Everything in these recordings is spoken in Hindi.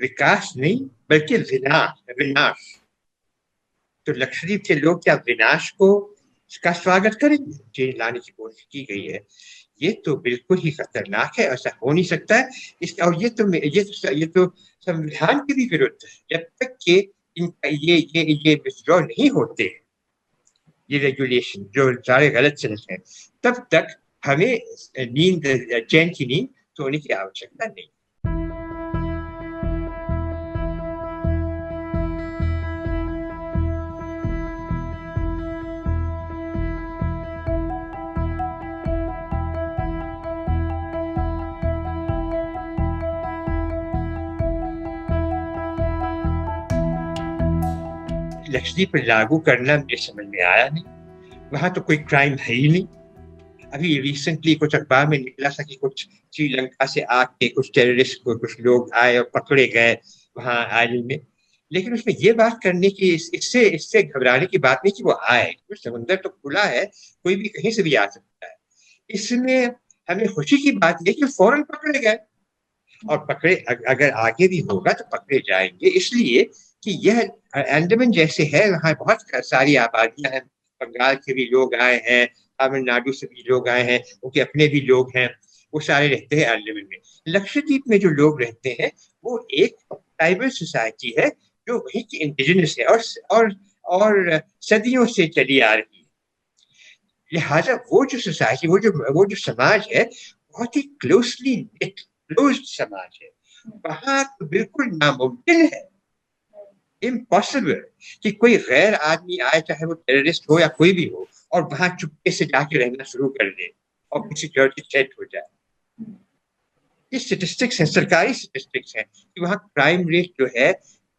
विकास नहीं बल्कि विनाश विनाश। तो लक्षद्वीप के लोग क्या विनाश को का स्वागत करेंगे? चेंज लाने की कोशिश की गई है, ये तो बिल्कुल ही खतरनाक है, ऐसा हो नहीं सकता है। और ये तो संविधान के भी विरुद्ध है। जब तक कि इनका ये विथड्रॉ नहीं होते, ये रेगुलेशन जो सारे गलत चलते हैं, तब तक हमें नींद चैन की नींद सोने की आवश्यकता नहीं। लक्षद्वीप पर लागू करना मेरे समझ में आया नहीं। वहां तो कोई क्राइम है ही नहीं। अभी रिसेंटली कुछ अखबार में निकला था कि कुछ श्रीलंका से आके कुछ टेररिस्ट को कुछ लोग आए और पकड़े गए वहां आइलैंड में। लेकिन उसमें ये बात करने की, इससे इससे घबराने की बात नहीं कि वो आए, समुद्र तो खुला है, कोई भी कहीं से भी आ सकता है। इसमें हमें खुशी की बात यह कि फौरन पकड़े गए, और पकड़े अगर आगे भी होगा तो पकड़े जाएंगे, इसलिए कि यह अंडमान जैसे है, वहाँ बहुत सारी आबादियां हैं, बंगाल के भी लोग आए हैं, तमिलनाडु से भी लोग आए हैं, उनके अपने भी लोग हैं, वो सारे रहते हैं अंडमान में। लक्षद्वीप में जो लोग रहते हैं वो एक ट्राइबल सोसाइटी है, जो वहीं की इंडिजिनस है और सदियों से चली आ रही है। लिहाजा वो जो सोसाइटी, वो जो समाज है, बहुत ही क्लोजली क्लोज्ड समाज है। वहां तो बिल्कुल नामुमकिन है, इम्पॉसिबल, कि कोई गैर आदमी आए, चाहे वो टेररिस्ट हो या कोई भी हो, और वहां चुपके से जाके रहना शुरू कर दे और कुछ सिक्योरिटी थ्रेट हो जाए। ये स्टेटिस्टिक्स है, सरकारी स्टेटिस्टिक्स है कि वहाँ क्राइम रेट जो है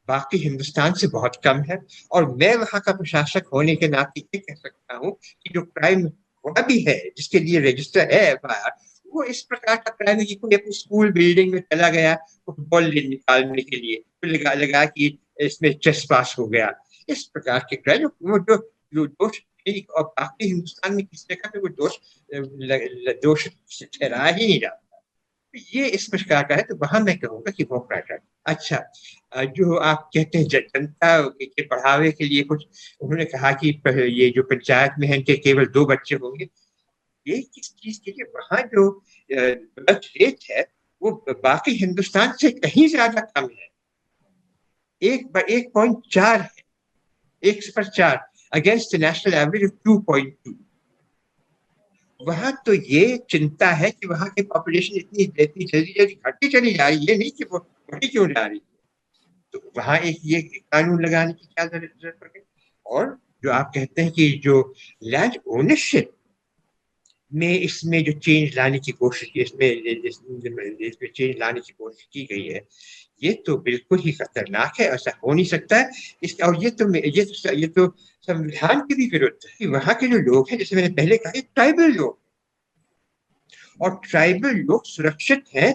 बाकी हिंदुस्तान से बहुत कम है। और मैं वहाँ का प्रशासक होने के नाते ये कह सकता हूँ कि जो क्राइम हुआ भी है, जिसके लिए रजिस्टर है एफआईआर, वो इस प्रकार का क्राइम है कि कोई अपनी स्कूल बिल्डिंग में चला गया फुटबॉल निकालने के लिए, तो लगा लगा कि इसमें चेस पास हो गया। इस प्रकार के क्राइम, वो जो दोष, और बाकी हिंदुस्तान में किसी जगह पे वो दोष ठहरा ही नहीं रहा। ये इस प्रकार का है, तो वहां मैं कहूंगा कि वो क्राइटेरिया। अच्छा, जो आप कहते हैं जनता के बढ़ावे के लिए कुछ, उन्होंने कहा कि ये जो पंचायत में है इनके केवल 2 बच्चे होंगे। ये किस चीज के लिए? वहां जो बर्थ रेट है वो बाकी हिंदुस्तान से कहीं ज्यादा कम है। 1.4 है, 1/4 अगेंस्ट नेशनल एवरेज ऑफ 2.2। वहां तो ये चिंता है कि वहां की पॉपुलेशन इतनी इतनी जल्दी जल्दी घटती चली जा रही है, नहीं कि वो बढ़ी क्यों जा रही है। तो वहां एक ये कानून लगाने की क्या जरूरत पड़ गई। और जो आप कहते हैं कि जो लैंड ओनरशिप में, इसमें जो चेंज लाने की कोशिश, इसमें चेंज लाने की कोशिश की गई है, ये तो बिल्कुल ही खतरनाक है, ऐसा हो नहीं सकता है। और ये तो संविधान के भी विरुद्ध है। वहां के जो लोग हैं, जैसे मैंने पहले कहा, ट्राइबल लोग, और ट्राइबल लोग सुरक्षित हैं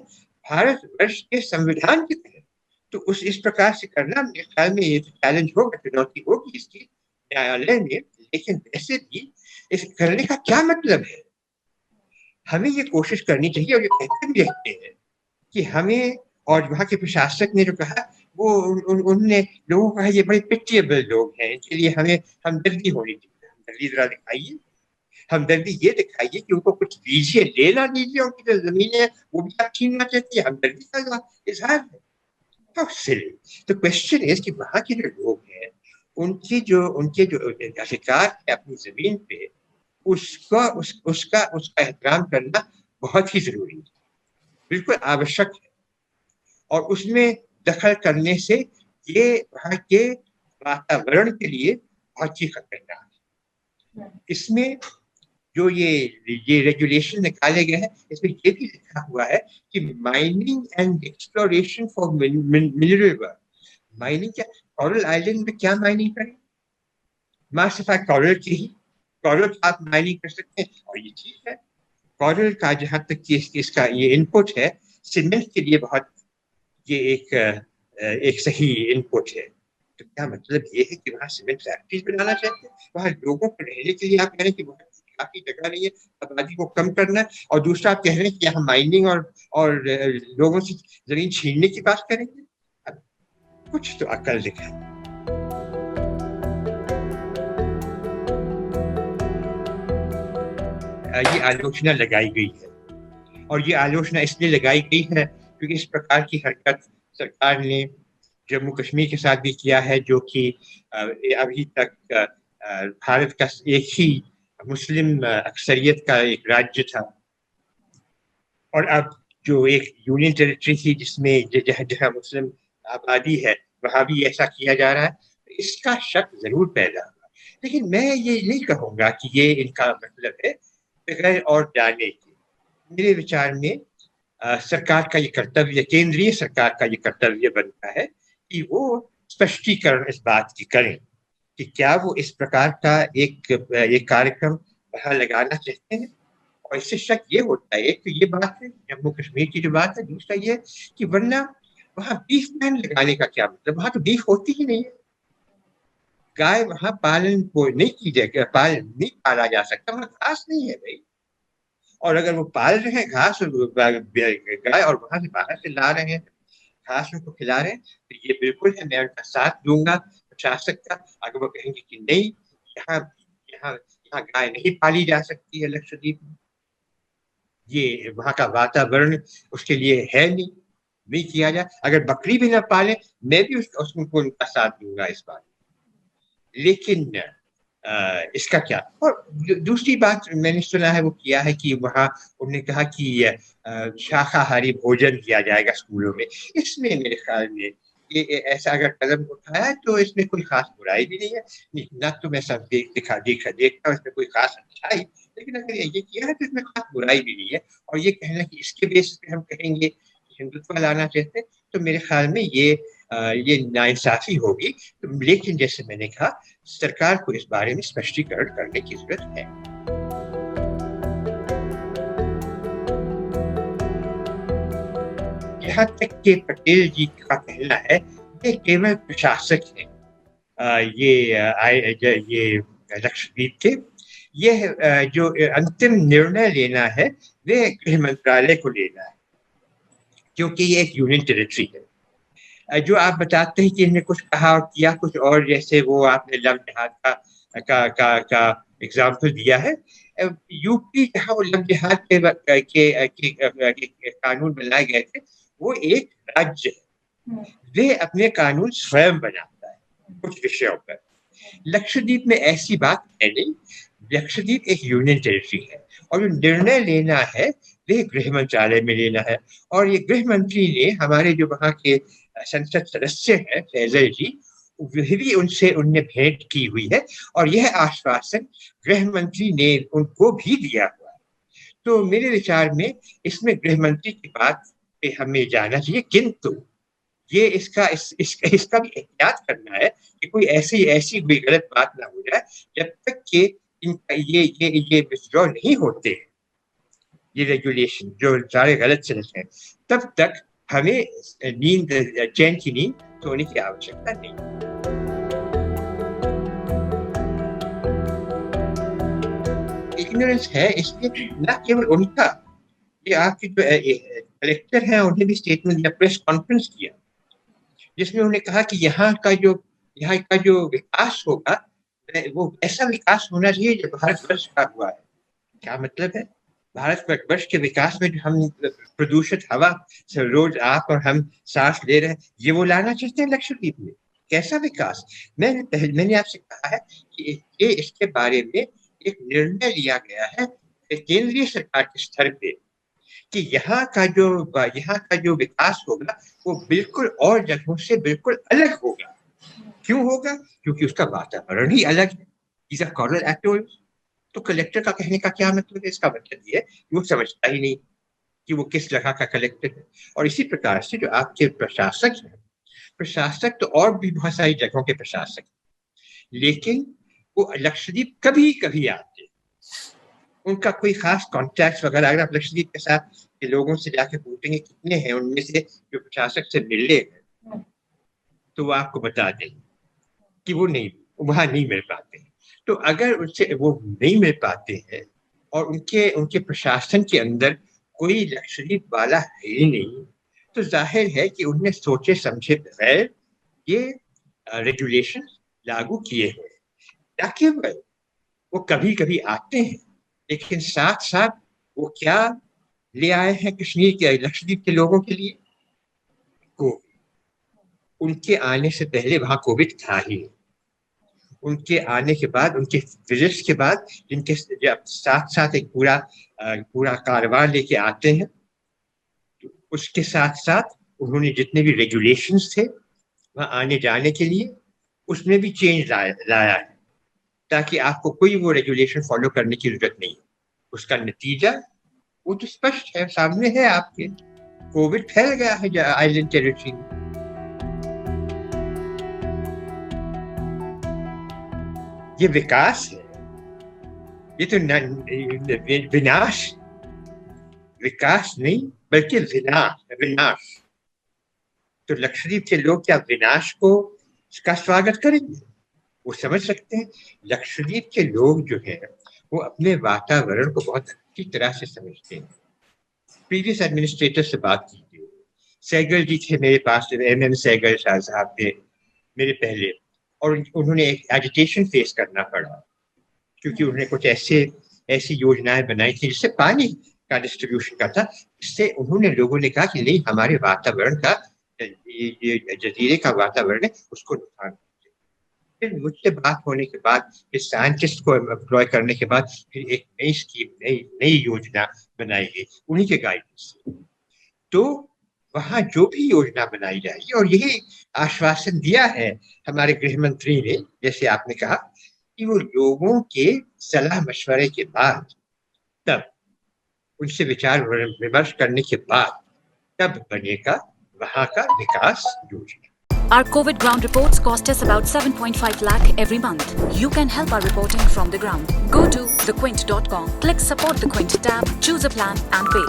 भारत वर्ष के संविधान के तहत। तो इस प्रकार से करना मेरे ख्याल में ये चैलेंज होगा, चुनौती होगी इसकी न्यायालय में। लेकिन वैसे भी इस करने का क्या मतलब है? हमें ये कोशिश करनी चाहिए, और ये कहते भी रहते हैं कि हमें, और वहां के प्रशासक ने जो कहा, वो उनने लोगों को कहा ये बड़े पिटिएबल लोग हैं, इनके लिए हमें हमदर्दी होनी चाहिए। हमदर्दी जरा दिखाइए, हमदर्दी ये दिखाइए कि उनको कुछ दीजिए, लेना दीजिए, उनकी जो जमीन है वो भी आप छीनना चाहती है, हमदर्दी का इजहार है। How silly। तो क्वेश्चन इज कि वहां के जो लोग हैं, उनके जो अधिकार है अपनी जमीन पे, उसका एहतराम करना बहुत ही जरूरी है, बिल्कुल आवश्यक है। और उसमें दखल करने से ये वहां के वातावरण के लिए बहुत ही खतरनाक है। इसमें जो ये रेगुलेशन निकाले गए हैं, इसमें ये भी लिखा हुआ है कि mining and exploration for mineral work. Mining क्या? कोरल आइलैंड में क्या माइनिंग करें? सिर्फ कोरल की ही, कोरल का आप माइनिंग कर सकते हैं, और ये ठीक है। कोरल का जहां तक कि इसका ये इनपुट है, सीमेंट के लिए बहुत, ये एक सही इनपुट है। तो क्या मतलब ये है कि वहाँ सीमेंट फैक्ट्रीज बनाना चाहते हैं? वहाँ लोगों को रहने के लिए आप कह रहे हैं कि वहाँ काफी जगह नहीं है, आबादी को कम करना है, और दूसरा आप कह रहे हैं कि यहाँ माइनिंग और लोगों से जमीन छीनने की बात करेंगे। अब कुछ तो अकल दिखाए। ये आलोचना लगाई गई है, और ये आलोचना इसलिए लगाई गई है क्योंकि इस प्रकार की हरकत सरकार ने जम्मू कश्मीर के साथ भी किया है, जो कि अभी तक भारत का एक ही मुस्लिम अक्सरियत का एक राज्य था, और अब जो एक यूनियन टेरिटरी थी जिसमें जहाँ जहाँ मुस्लिम आबादी है वहां भी ऐसा किया जा रहा है, इसका शक जरूर पैदा हुआ। लेकिन मैं ये नहीं कहूंगा कि ये इनका मतलब है बगैर और जाने के। मेरे विचार में सरकार का ये कर्तव्य, केंद्रीय सरकार का ये कर्तव्य बनता है कि वो स्पष्टीकरण इस बात की करें कि क्या वो इस प्रकार का एक कार्यक्रम वहां लगाना चाहते हैं। और इससे शक ये होता है, एक तो ये बात है जम्मू कश्मीर की जो बात है, दूसरा ये कि वरना वहां बीफ बैन लगाने का क्या मतलब, वहां तो बीफ होती ही नहीं है। गाय वहां पालन को नहीं की जाएगी, पालन नहीं पाला जा सकता, वहां घास नहीं है भाई। और अगर वो पाल रहे हैं घास गाय और वहां से बाहर से ला रहे हैं, घास उनको खिला रहे हैं, तो ये बिल्कुल है, मैं उनका साथ दूंगा प्रशासक का। अगर वो कहेंगे कि नहीं, यहाँ यहाँ यहाँ गाय नहीं पाली जा सकती है लक्षद्वीप में, ये वहां का वातावरण उसके लिए है नहीं, नहीं किया जाए, अगर बकरी भी ना पाले मैं भी उनको उनका साथ दूंगा इस बात। लेकिन इसका क्या। और दूसरी बात मैंने सुना है वो किया है कि वहाँ उन्होंने कहा कि शाकाहारी भोजन किया जाएगा स्कूलों में। इसमें मेरे ख्याल में ये ऐसा अगर कदम उठाया है तो इसमें कोई खास बुराई भी नहीं है। नहीं, ना तो मैं सब देखता हूँ इसमें कोई खास अच्छाई, लेकिन अगर ये किया है तो इसमें खास बुराई भी नहीं है। और ये कहना कि इसके बेसिस पे हम कहेंगे कि हिंदुत्व लाना चाहते हैं, तो मेरे ख्याल में ये नाइंसाफी होगी। तो लेकिन जैसे मैंने कहा, सरकार को इस बारे में स्पष्टीकरण करने की जरूरत है। यहाँ तक कि पटेल जी का कहना है ये केवल प्रशासक है, ये लक्षद्वीप के, ये जो अंतिम निर्णय लेना है वे गृह मंत्रालय को लेना है, क्योंकि ये एक यूनियन टेरिटरी है। जो आप बताते हैं कि इन्हें कुछ कहा और किया कुछ और, जैसे वो आपने लव जिहाद का एग्जाम्पल दिया है। यूपी जहाँ वो लव जिहाद के कानून बनाए गए थे, वो एक राज्य है, वे अपने कानून स्वयं बनाता है कुछ विषयों पर। लक्षद्वीप में ऐसी बात है नहीं, लक्षद्वीप एक यूनियन टेरिटरी है, और जो निर्णय लेना है वह गृह मंत्रालय में लेना है। और ये गृह मंत्री ने, हमारे जो वहाँ के संसद सदस्य हैं फैजल जी, वह भी उनने भेंट की हुई है, और यह आश्वासन गृह मंत्री ने उनको भी दिया हुआ है। तो मेरे विचार में इसमें गृह मंत्री की बात पे हमें जाना चाहिए, किंतु ये इसका भी एहतियात करना है कि कोई ऐसी कोई गलत बात ना हो जाए। जब तक कि इनका ये विथड्रॉ नहीं होते, ये रेगुलेशन जो सारे गलत चलते हैं, तब तक हमें चैन की नींद सोने की आवश्यकता नहीं। इग्नोरेंस है इसलिए न केवल उनका, ये आपके जो कलेक्टर हैं उन्हें भी स्टेटमेंट दिया, प्रेस कॉन्फ्रेंस किया, जिसमें उन्होंने कहा कि यहाँ का जो विकास होगा वो ऐसा विकास होना चाहिए जो भारतवर्ष का हुआ है। क्या मतलब है? भारतवर्ष के विकास में जो हम प्रदूषित हवा से रोज आप और हम सांस ले रहे हैं, ये वो लाना चाहते हैं लक्षद्वीप में। कैसा विकास? मैंने आपसे कहा है कि इसके बारे में एक निर्णय लिया गया है केंद्रीय सरकार के स्तर पे कि यहाँ का जो विकास होगा वो बिल्कुल और जगहों से बिल्कुल अलग होगा। क्यों होगा? क्योंकि उसका वातावरण ही अलग है। These are coral atolls। तो कलेक्टर का कहने का क्या मतलब है? इसका मतलब ये है वो समझता ही नहीं कि वो किस जगह का कलेक्टर है। और इसी प्रकार से जो आपके प्रशासक हैं, प्रशासक तो और भी बहुत सारी जगहों के प्रशासक, लेकिन वो लक्षद्वीप कभी कभी आते, उनका कोई खास कॉन्टैक्ट वगैरह, अगर आप लक्षद्वीप के साथ के लोगों से जाके पूछेंगे कितने हैं उनमें से जो प्रशासक से मिले, तो वो आपको बता देंगे कि वो वहां नहीं मिल पाते। तो अगर उनसे वो नहीं मिल पाते हैं और उनके प्रशासन के अंदर कोई लक्षद्वीप वाला है ही नहीं, तो जाहिर है कि उन्हें सोचे समझे बगैर ये रेगुलेशन लागू किए हुए, न केवल वो कभी कभी आते हैं, लेकिन साथ साथ वो क्या ले आए हैं कश्मीर के, लक्षद्वीप के लोगों के लिए? कोविड। उनके आने से पहले वहां कोविड था ही, उनके आने के बाद, उनके विजिट्स के बाद, जिनके जब साथ साथ एक पूरा कारवां लेके आते हैं, तो उसके साथ साथ उन्होंने जितने भी रेगुलेशंस थे वहां आने जाने के लिए, उसमें भी चेंज लाया है, ताकि आपको कोई वो रेगुलेशन फॉलो करने की जरूरत नहीं है। उसका नतीजा वो तो स्पष्ट है, सामने है आपके, कोविड फैल गया है आइलैंड टेरिटरी में। ये विकास है, ये तो विनाश, विकास नहीं बल्कि विनाश। तो लक्षद्वीप के लोग क्या विनाश को का स्वागत करेंगे? वो समझ सकते हैं। लक्षद्वीप के लोग जो हैं वो अपने वातावरण को बहुत अच्छी तरह से समझते हैं। प्रीवियस एडमिनिस्ट्रेटर से बात कीजिए, सहगल जी थे मेरे पास, MM सहगल शाह साहब थे मेरे पहले, और उन्होंने एक एजिटेशन फेस करना पड़ा, क्योंकि उन्होंने कुछ ऐसी योजनाएं बनाई थी जिससे पानी का डिस्ट्रीब्यूशन का था, जिससे उन्होंने लोगों ने कहा कि नहीं, हमारे वातावरण का, ये जजीरे का वातावरण है, उसको नुकसान। फिर मुझसे बात होने के बाद, फिर साइंटिस्ट को एम्प्लॉय करने के बाद, फिर एक नई स्कीम, नई योजना बनाई गई उन्हीं के गाइडेंस से। तो वहां जो भी योजना बनाई जाएगी, और यही आश्वासन दिया है हमारे गृह मंत्री ने, जैसे आपने कहा, कि वो लोगों के सलाह मशवरे के बाद, तब उनसे विचार विमर्श करने के बाद, तब बनेगा वहां का विकास योजना। Our COVID ground reports cost us about 7.5 lakh every month. You can help our reporting from the ground. Go to thequint.com, click support the Quint tab, choose a plan and pay.